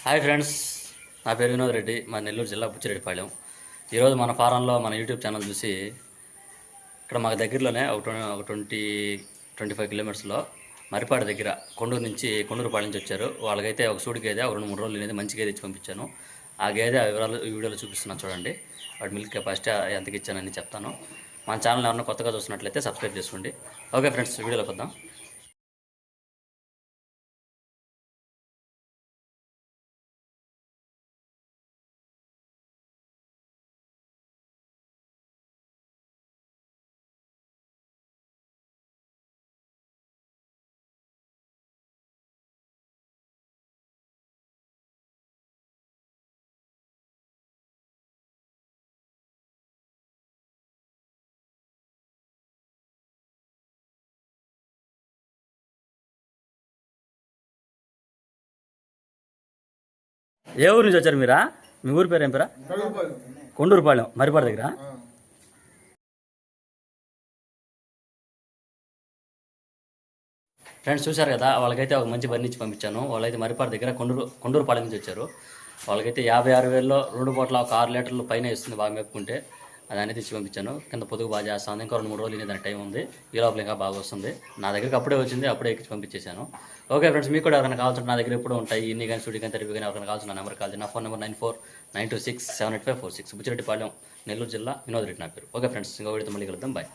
Hi friends, నా పేరు వినోద్ రెడ్డి, మా నెల్లూరు జిల్లా బుచ్చిరెడ్డిపాళెం. ఈరోజు మన ఫారంలో మన యూట్యూబ్ ఛానల్ చూసి ఇక్కడ మాకు దగ్గరలోనే ఒక 25 కిలోమీటర్స్లో మరిపాడు దగ్గర కొండూరుపాళెం నుంచి వచ్చారు. వాళ్ళకైతే ఒక సూడి గేదె ఒక 2-3 రోజులు అనేది మంచి గేదె ఇచ్చి పంపించాను. ఆ గేదె వివరాలు ఈ వీడియోలో చూపిస్తున్నాను చూడండి. వాటి మిల్క్ కెపాసిటీ ఎంతకి ఇచ్చానని చెప్తాను. మన ఛానల్ ఎవరైనా కొత్తగా చూస్తున్నట్లయితే సబ్స్క్రైబ్ చేసుకోండి. ఓకే ఫ్రెండ్స్, వీడియోలోకి వద్దాం. ఏ ఊరు నుంచి వచ్చారు మీరా? మీ ఊరి పేరు ఏం పేరా? కొండూరుపాళెం, మరిపాడు దగ్గర. ఫ్రెండ్స్ చూశారు కదా, వాళ్ళకైతే ఒక మంచి బండి ఇచ్చి పంపించాను. వాళ్ళైతే మరిపాడు దగ్గర కొండూరుపాళెం నుంచి వచ్చారు. వాళ్ళకైతే 56,000లో 2 పూటల ఒక 6 లీటర్లు పైన ఇస్తుంది బాగా మేపుకుంటే. అది అనేది ఇచ్చి పంపించాను. కింద పొదుగు బాగా చేస్తాను. ఇంకా 2-3 రోజులు దాని టైం ఉంది. ఈ లోపల ఇంకా బాగా వస్తుంది. నా దగ్గరికి అప్పుడే వచ్చింది, అప్పుడే ఎక్కించి పంపించేశాను. ఓకే ఫ్రెండ్స్, మీకు కూడా ఎవరైనా కావాల్సిన నా దగ్గర ఎప్పుడు ఉంటాయి. ఇన్ని కానీ స్టూడియో కానీ తెలివి కానీ ఎవరైనా కావాల్సిన నెంబర్ కాల్ చేయండి. నా ఫోన్ నెంబర్ 9492678546. బుచ్చిరెడ్డిపాళెం, నెల్లూరు జిల్లా, వినోద్ రెడ్డి నా పేరు. ఓకే ఫ్రెండ్స్, ఇంకో వీడితో మళ్ళీ కలుద్దాం. బాయ్.